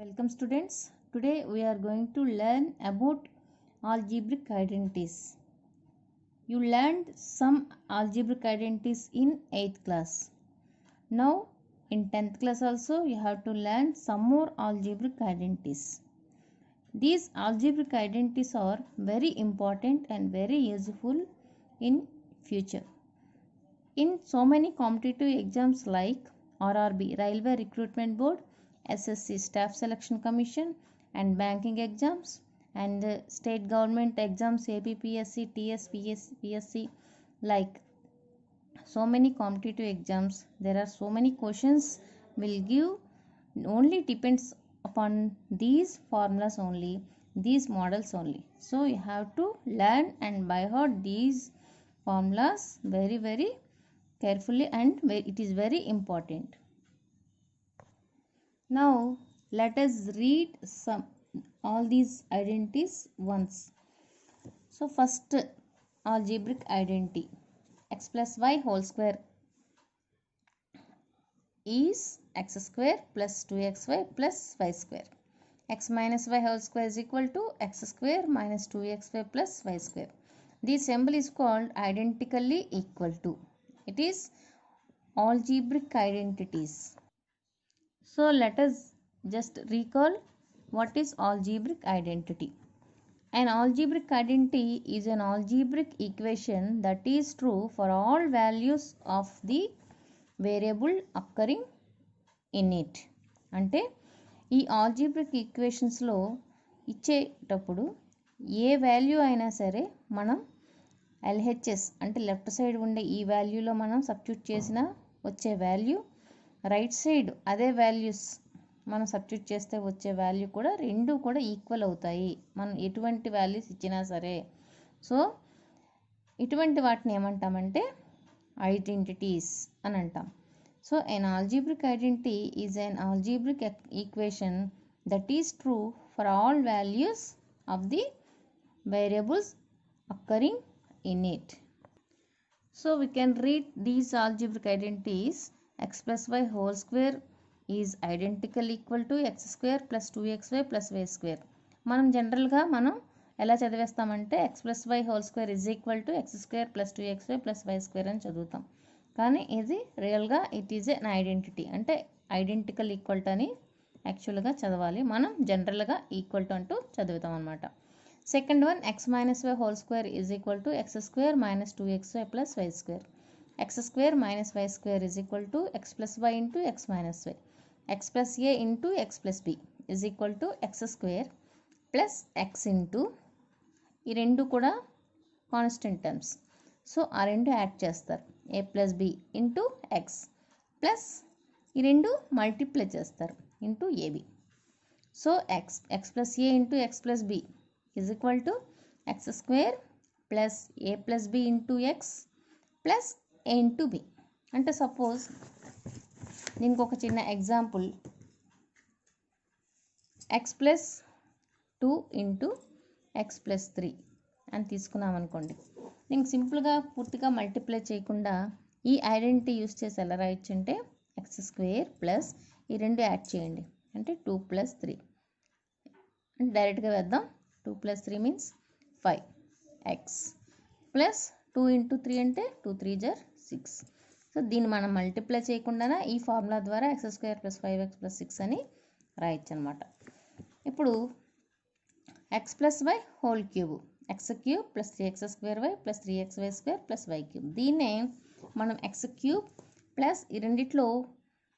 Welcome students. Today we are going to learn about algebraic identities. You learned some algebraic identities in 8th class. Now in 10th class also you have to learn some more algebraic identities. These algebraic identities are very important and very useful in future. In so many competitive exams like RRB, Railway Recruitment Board, SSC, Staff Selection Commission, and banking exams, and state government exams, APPSC, TSPSC, like so many competitive exams, there are so many questions will give, only depends upon these formulas only, these models only. So you have to learn and by heart these formulas very carefully, and it is very important. Now let us read some all these identities once. So first algebraic identity, x plus y whole square is x square plus 2xy plus y square. X minus y whole square is equal to x square minus 2xy plus y square. This symbol is called identically equal to. It is algebraic identities. So let us just recall what is algebraic identity. An algebraic identity is an algebraic equation that is true for all values of the variable occurring in it. అంటే ఈ algebraic ఈక్వేషన్స్లో ఇచ్చేటప్పుడు ఏ value అయినా సరే మనం LHS అంటే left side ఉండే ఈ వాల్యూలో మనం సబ్స్టిట్యూట్ చేసిన వచ్చే వాల్యూ, రైట్ సైడ్ అదే వాల్యూస్ మనం సబ్స్టిట్యూట్ చేస్తే వచ్చే వాల్యూ కూడా రెండు కూడా ఈక్వల్ అవుతాయి మనం ఎటువంటి వాల్యూస్ ఇచ్చినా సరే. సో ఇటువంటి వాటిని ఏమంటామంటే ఐడెంటిటీస్ అని అంటాం. So an algebraic identity is an algebraic equation that is true for all values of the variables occurring in it. So we can read these algebraic identities. X plus y whole square is identical equal to x square plus 2xy plus y square. మనం జనరల్గా మనం ఎలా చదివేస్తామంటే x plus y whole square is equal to x square plus 2xy plus y square అని చదువుతాం. కానీ ఇది రియల్గా it is an identity, అంటే ఐడెంటికల్ ఈక్వల్ టు అని యాక్చువల్గా చదవాలి. మనం జనరల్గా ఈక్వల్ టు అంటూ చదువుతాం అనమాట. Second one, x minus y whole square is equal to X square minus 2xy plus y square. X square minus y square is equal to X plus y into X minus y. X plus A into X plus B is equal to X square plus x into, ఈ రెండు కూడా constant terms, so ఆ రెండు add చేస్తారు, A plus B into X plus ఈ రెండు multiply చేస్తారు into A B. So X plus A into X plus B is equal to X square plus A plus B into X plus A into B. అంటే suppose దీనికి ఒక చిన్న example, X plus 2 into X plus 3 అని తీసుకున్నాం అనుకోండి. దీనికి సింపుల్గా పూర్తిగా మల్టిప్లై చేయకుండా ఈ ఐడెంటిటీ యూస్ చేసి ఎలా రాయొచ్చు అంటే ఎక్స్ స్క్వేర్ ప్లస్ ఈ రెండు యాడ్ చేయండి అంటే 2 ప్లస్ 3 అంటే డైరెక్ట్గా వేద్దాం. 2 plus 3 means 5 X plus 2 into 3 అంటే 2 3 జర్ 6. సో దీన్ని మనం మల్టిప్లై చేయకుండా ఈ ఫార్ములా ద్వారా X square plus 5x plus 6 అని రాయొచ్చు అనమాట. ఇప్పుడు x plus why whole cube, x cube plus 3x square y plus 3xy square plus why cube. దీన్నే మనం ఎక్స్ క్యూబ్ ప్లస్ ఈ రెండిట్లో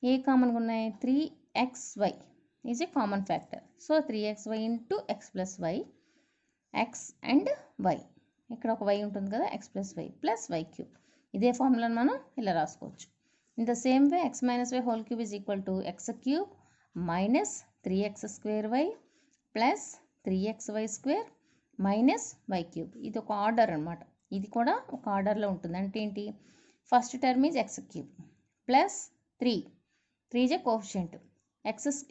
ఏ కామన్గా ఉన్నాయి, 3xy is a common factor. So 3xy into X plus y, x and y, ఇక్కడ ఒక y ఉంటుంది కదా, x plus y plus why cube. ఇదే ఫార్ములాను మనం ఇలా రాసుకోవచ్చు. In the same way x minus y whole cube is equal to x cube minus 3x square y plus 3xy square minus why cube. ఇది ఒక order అనమాట, ఇది కూడా ఒక ఆర్డర్లో ఉంటుంది. అంటే ఏంటి, first term is X cube plus 3 J coefficient,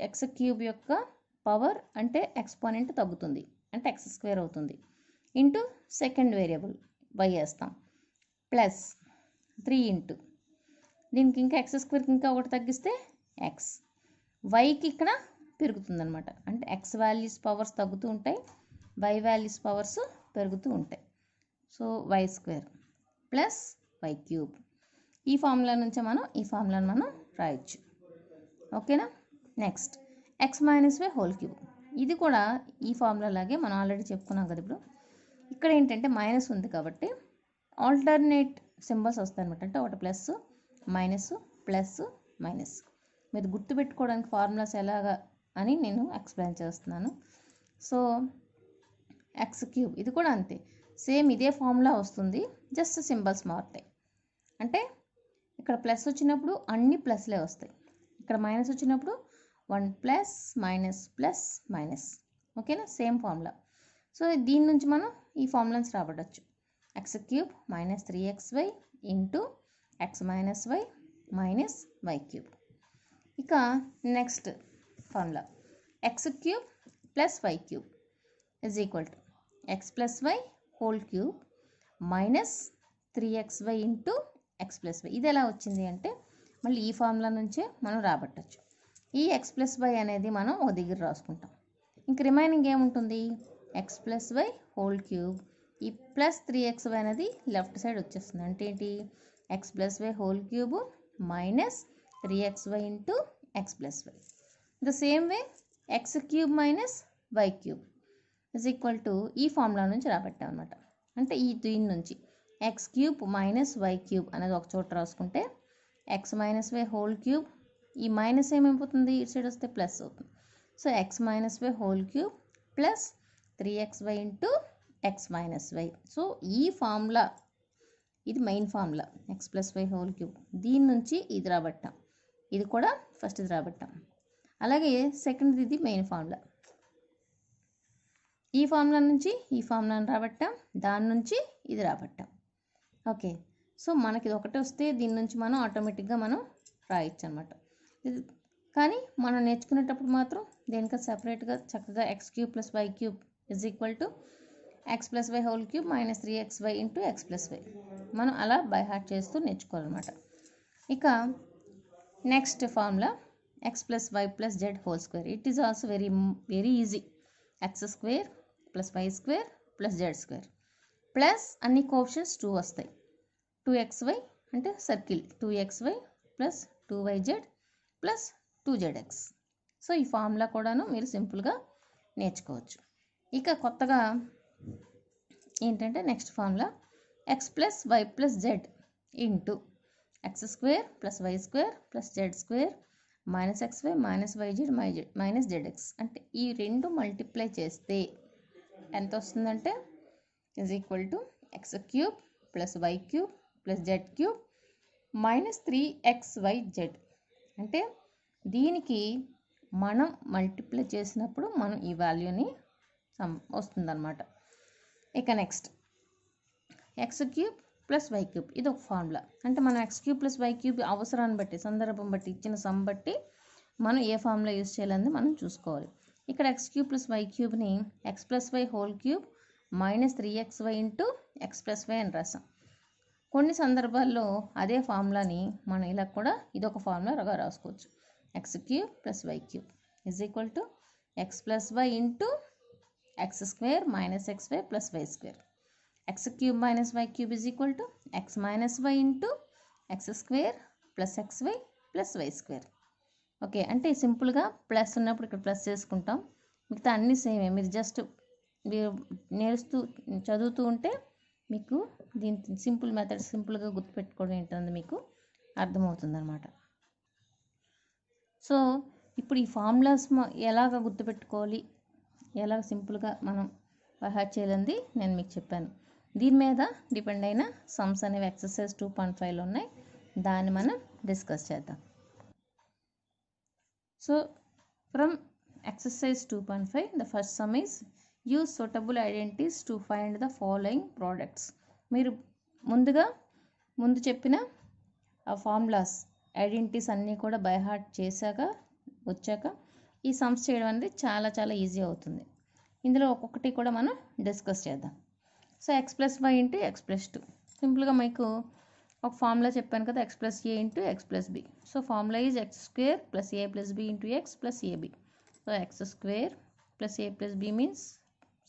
X cube యొక్క పవర్ అంటే ఎక్స్పోనెంట్ తగ్గుతుంది అంటే ఎక్స్ స్క్వేర్ అవుతుంది, ఇంటూ సెకండ్ వేరియబుల్ వై వేస్తాం ప్లస్ 3 ఇంటూ దీనికి ఇంకా ఎక్స్ స్క్వేర్కి ఇంకా ఒకటి తగ్గిస్తే ఎక్స్, వైకి ఇక్కడ పెరుగుతుంది అనమాట. అంటే ఎక్స్ వాల్యూస్ పవర్స్ తగ్గుతూ ఉంటాయి, వై వాల్యూస్ పవర్స్ పెరుగుతూ ఉంటాయి. So y square plus why cube. ఈ ఫార్ములా నుంచే మనం ఈ ఫార్ములాను మనం రాయొచ్చు. ఓకేనా. Next x minus y whole cube. ఇది కూడా ఈ ఫార్ములా లాగే మనం ఆల్రెడీ చెప్పుకున్నాం కదా. ఇప్పుడు ఇక్కడ ఏంటంటే మైనస్ ఉంది కాబట్టి ఆల్టర్నేట్ సింబల్స్ వస్తాయి అనమాట. అంటే ఒకటి ప్లస్ మైనస్ ప్లస్ మైనస్. మీరు గుర్తుపెట్టుకోవడానికి ఫార్ములాస్ ఎలాగా అని నేను ఎక్స్ప్లెయిన్ చేస్తున్నాను. సో ఎక్స్ క్యూబ్ ఇది కూడా అంతే, సేమ్ ఇదే ఫార్ములా వస్తుంది, జస్ట్ సింబల్స్ మారుతాయి. అంటే ఇక్కడ ప్లస్ వచ్చినప్పుడు అన్ని ప్లస్లే వస్తాయి, ఇక్కడ మైనస్ వచ్చినప్పుడు 1 ప్లస్ మైనస్ ప్లస్ మైనస్. ఓకేనా, సేమ్ ఫార్ములా. సో దీని నుంచి మనం ఈ ఫార్ములాస్ రాబట్టచ్చు. X cube minus 3xy into X minus Y minus why cube. ఇక next formula X cube plus why cube is equal to X plus why whole cube minus 3xy into X plus Y. ఇది ఎలా వచ్చింది అంటే మళ్ళీ ఈ formula నుంచే మనం రాబట్టచ్చు. ఈ ఎక్స్ ప్లస్ వై అనేది మనం ఒక దగ్గర రాసుకుంటాం. ఇంక రిమైనింగ్ ఏముంటుంది, x plus why whole cube, ఈ ప్లస్ 3xy అనేది లెఫ్ట్ సైడ్ వచ్చేస్తుంది. అంటే ఏంటి, x plus why whole cube minus 3xy into X plus y. The same way x cube minus why cube is equal to ఈ formula నుంచి రాబట్టాం అనమాట. అంటే ఈ దీని నుంచి x cube minus why cube అనేది ఒక చోట రాసుకుంటే x minus y whole cube, ఈ మైనస్ ఏమైపోతుంది ఇటు సైడ్ వస్తే ప్లస్ అవుతుంది. So x minus y whole cube plus 3xy into X minus y. So ఈ ఫార్ములా ఇది main formula x plus why whole cube. దీని నుంచి ఇది రాబట్టాం, ఇది కూడా ఫస్ట్ ఇది రాబట్టాం. అలాగే సెకండ్ ఇది మెయిన్ ఫార్ములా, ఈ ఫార్ములా నుంచి ఈ ఫార్ములాని రాబట్టాం, దాని నుంచి ఇది రాబట్టాం. ఓకే, సో మనకి ఇది ఒకటే వస్తే దీని నుంచి మనం ఆటోమేటిక్గా మనం రాయొచ్చు అనమాట. ఇది కానీ మనం నేర్చుకునేటప్పుడు మాత్రం దేనికో సపరేట్గా చక్కగా x cube plus why cube is equal to X plus why whole cube minus 3xy into X plus y మనం అలా బై హార్ట్ చేస్తూ నేర్చుకోవాలన్నమాట. ఇక next formula x plus y plus z whole square. It is also very easy. X square plus y square plus z square plus అన్ని coefficients 2 వస్తాయి. 2xy అంటే circle 2xy plus 2yz plus 2zx. So ఈ formula కూడాను మీరు సింపుల్గా నేర్చుకోవచ్చు. ఇక కొత్తగా ఏంటంటే next formula x plus y plus z into x square plus y square plus z square minus xy minus yz minus zx. అంటే ఈ రెండు మల్టిప్లై చేస్తే ఎంత వస్తుందంటే is equal to x cube plus why cube plus z cube minus 3xyz. అంటే దీనికి మనం multiply చేసినప్పుడు మనం ఈ వాల్యూని వస్తుందన్నమాట. ఇక next x cube plus why cube ఇది ఒక ఫార్ములా. అంటే మనం x cube plus why cube అవసరాన్ని బట్టి సందర్భం బట్టి ఇచ్చిన సమ్ బట్టి మనం ఏ ఫార్ములా యూజ్ చేయాలని మనం చూసుకోవాలి. ఇక్కడ ఎక్స్ క్యూబ్ ప్లస్ వై క్యూబ్ని X plus why whole cube minus 3xy into X plus Y అని రాసాం. కొన్ని సందర్భాల్లో అదే ఫార్ములాని మనం ఇలా కూడా ఇదొక ఫార్ములాగా రాసుకోవచ్చు. X cube plus why cube is equal to X plus y into x square minus xy plus y square. X cube minus why cube is equal to x minus y into x square plus xy plus y square. Okay, అంటే సింపుల్గా plus ఉన్నప్పుడు ఇక్కడ plus చేసుకుంటాం, మిగతా అన్నీ సేమే. మీరు just మీరు చదువుతూ ఉంటే మీకు దీని సింపుల్ మెథడ్ సింపుల్గా గుర్తుపెట్టుకోవడం ఏంటన్నది మీకు అర్థమవుతుంది అనమాట. సో ఇప్పుడు ఈ ఫార్ములాస్ ఎలాగ గుర్తుపెట్టుకోవాలి, ఎలా సింపుల్గా మనం బైహార్ట్ చేయాలని నేను మీకు చెప్పాను. దీని మీద డిపెండ్ అయిన సమ్స్ అనేవి ఎక్సర్సైజ్ 2.5లో ఉన్నాయి, దాన్ని మనం డిస్కస్ చేద్దాం. So from exercise 2.5 the first some is use suitable identities to find the following products. మీరు ముందు చెప్పిన ఆ ఫార్ములాస్ ఐడెంటిటీస్ అన్నీ కూడా బైహార్ట్ వచ్చాక ఈ సమ్స్ చేయడం అనేది చాలా చాలా ఈజీ అవుతుంది. ఇందులో ఒక్కొక్కటి కూడా మనం డిస్కస్ చేద్దాం. So X plus y into X plus 2 సింపుల్గా మీకు ఒక ఫార్ములా చెప్పాను కదా, x plus A into X plus b. So formula is x square plus A plus B into X plus ab. So x square plus a plus b means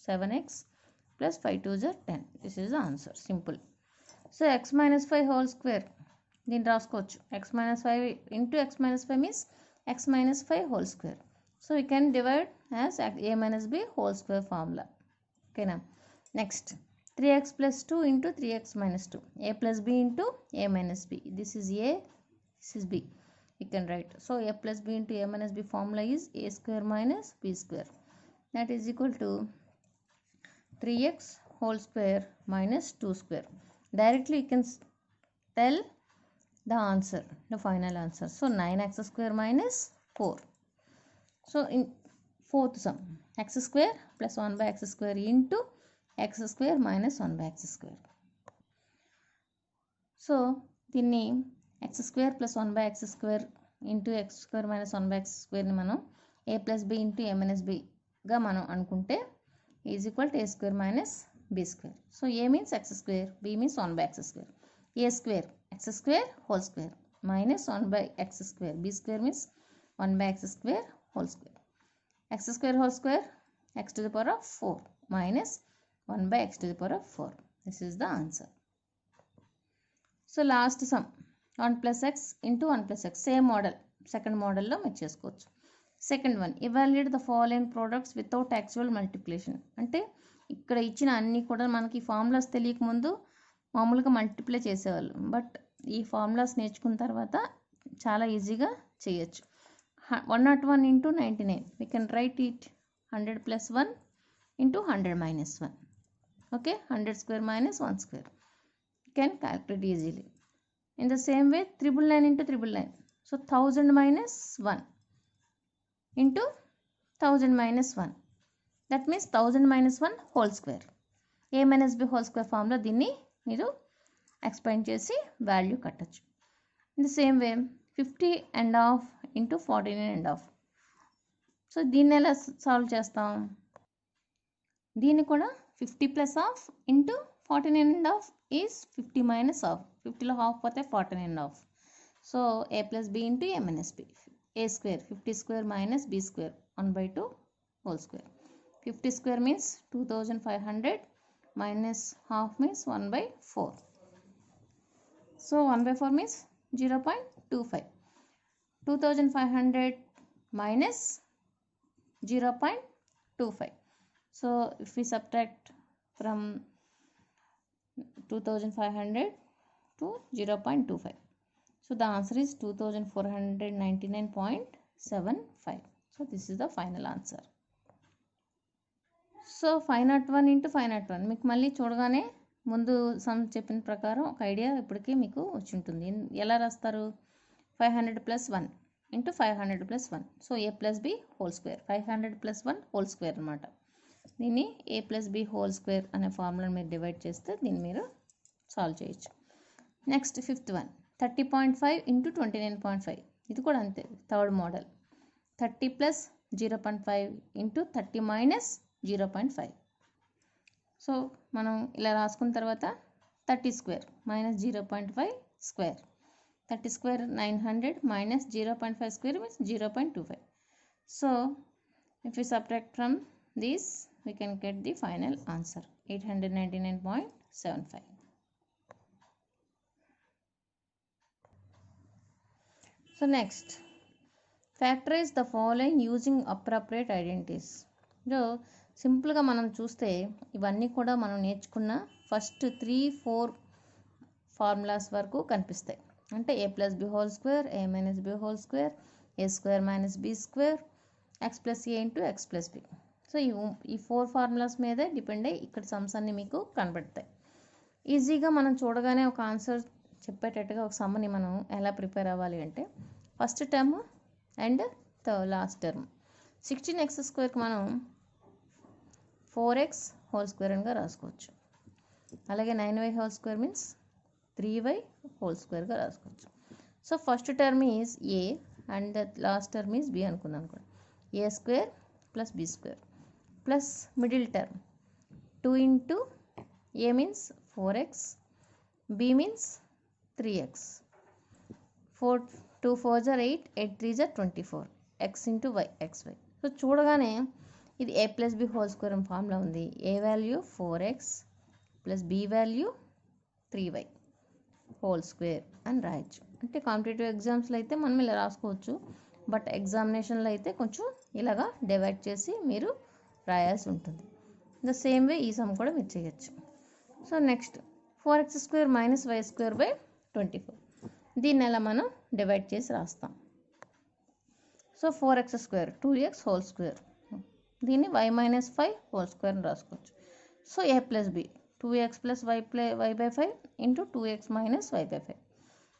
7x plus 5 2s are 10. This is the answer. Simple. So x minus 5 whole square. దీన్ని రాసుకోవచ్చు. x minus 5 into x minus 5 means x minus 5 whole square. So we can divide as a minus b whole square formula. Okay now. Next 3x plus 2 into 3x minus 2. A plus b into a minus b. This is a, this is b. You can write. So a plus b into a minus b formula is a square minus b square. That is equal to 3x whole square minus 2 square. Directly you can tell the answer, the final answer. So 9x square minus 4. So in fourth sum, x square plus 1 by x square into x square minus 1 by x square. So దీన్ని x square plus 1 by x square into x square minus 1 by x square ని మనం a plus b into a minus b గా మనం అనుకుంటే is equal to a square minus b square. So a means x square, b means 1 by x square. A square x square whole square minus 1 by x square. B square means 1 by x square whole square. X square whole square x to the power of 4 minus 1 by x to the power of 4. This is the answer. So last sum 1 plus x into 1 plus x. Same model. Second model lo మీరు చేసుకోవచ్చు. Second one, evaluate the following products without actual multiplication. అంటే ఇక్కడ ఇచ్చిన అన్నీ కూడా మనకి formulas తెలియక ముందు మామూలుగా మల్టిప్లై చేసేవాళ్ళు. బట్ ఈ ఫార్ములాస్ నేర్చుకున్న తర్వాత చాలా ఈజీగా చేయొచ్చు. 101 into 99. We can write it 100 plus 1 into 100 minus 1. Okay, 100 square minus 1 square. You can calculate easily. In the same way, 999 into 999. So 1000 minus 1 into 1000 minus 1. That means 1000 minus 1 whole square. A minus b whole square formula దీన్ని మీరు expand చేసి value కట్టచ్చు. In the same way 50 and half into 49 and half. So దీన్ని ఎలా solve చేస్తాం? దీన్ని కూడా 50 plus half into 49 and half is 50 minus half. 50లో half పోతే 49 and half. So a plus b into a minus b. A square 50 square minus b square 1 by 2 whole square. 50 square means 2500 minus half means 1 by 4. So 1 by 4 means 0.25. 2500 minus 0.25. So if we subtract from 2500 to 0.25. So the answer is 2499.75. So this is the final answer. So 501 into 501 మీకు మళ్ళీ చూడగానే ముందు some చెప్పిన ప్రకారం ఒక idea ఇప్పటికీ మీకు వచ్చి ఉంటుంది. ఎలా రాస్తారు? 500 plus 1 into 500 plus 1. So a plus b whole square. 500 plus 1 whole square అనమాట. దీన్ని a plus b whole square అనే ఫార్ములాని మీరు డివైడ్ చేస్తే దీన్ని మీరు సాల్వ్ చేయొచ్చు. Next fifth one 30.5 into 29.5. ఇది కూడా అంతే, third model. 30 plus 0.5 into 30 minus 0.5. So మనం ఇలా రాసుకున్న తర్వాత 30 square minus 0.5 square. 30 square 900 minus 0.5 square means 0.25. So if we subtract from this, we can get the final answer 899.75. So next, factorize the following using appropriate identities. So సింపుల్గా మనం చూస్తే ఇవన్నీ కూడా మనం నేర్చుకున్న ఫస్ట్ 3-4 ఫార్ములాస్ వరకు కనిపిస్తాయి. అంటే a plus b whole square, a minus b whole square, a square minus b square, x plus a into x plus b. So ఈ 4 ఫార్ములాస్ మీదే డిపెండ్ అయ్యి ఇక్కడ సమ్స్ అన్నీ మీకు కనబడతాయి. ఈజీగా మనం చూడగానే ఒక ఆన్సర్ చెప్పేటట్టుగా ఒక సమ్ని మనం ఎలా ప్రిపేర్ అవ్వాలి అంటే first term and last term. 16x స్క్వేర్కి మనం 4x హోల్ స్క్వేర్ అనిగా రాసుకోవచ్చు. అలాగే 9y whole square means 3y whole స్క్వేర్గా రాసుకోవచ్చు. So first term is A and the last term is B అనుకుందాం కూడా. A square plus B square plus middle term 2 into a means 4x, b means 3x. 2 4s are 8, 8 3s are 24. X into y, xy. So చూడగానే ఇది a plus b whole square అని formula ఉంది. a value 4x plus b value 3y whole square అని రాయొచ్చు. అంటే competitive ఎగ్జామ్స్లో అయితే మనం ఇలా రాసుకోవచ్చు, బట్ ఎగ్జామినేషన్లో అయితే కొంచెం ఇలాగా డివైడ్ చేసి మీరు రాయాల్సి ఉంటుంది. ద సేమ్ వే ఈ సమ్ కూడా మీరు చేయొచ్చు. So next 4x² minus y² by 24. దీన్ని ఎలా మనం డివైడ్ చేసి రాస్తాం. So 4x² 2x whole square, దీన్ని y మైనస్ 5 హోల్ స్క్వేర్ అని రాసుకోవచ్చు. So a plus b 2x plus y by 5 into 2x minus y by 5.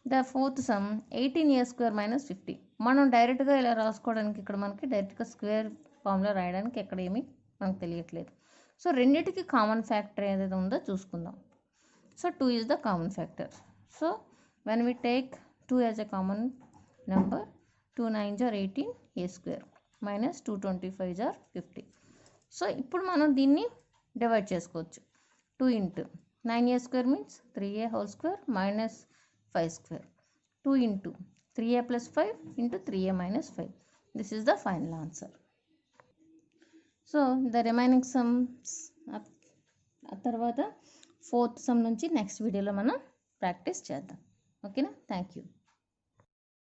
The fourth sum 18a² minus 50. మనం డైరెక్ట్గా ఇలా రాసుకోవడానికి ఇక్కడ మనకి డైరెక్ట్గా స్క్వేర్ ఫార్ములా రాయడానికి ఎక్కడ ఏమీ మనకు తెలియట్లేదు. సో రెండింటికి కామన్ ఫ్యాక్టర్ ఏదైతే ఉందో చూసుకుందాం. So 2 is the common factor. So when we take 2 as a common number, 2 9s are 18a² minus 2 25s are 50. So ఇప్పుడు మనం దీన్ని డివైడ్ చేసుకోవచ్చు. 2 into 9a² means 3a whole square minus 5². 2 into 3a plus 5 into 3a minus 5. This is the final answer. So the remaining sums ఆ తర్వాత 4th some నుంచి next వీడియోలో మనం practice చేద్దాం. ఓకేనా? Thank you.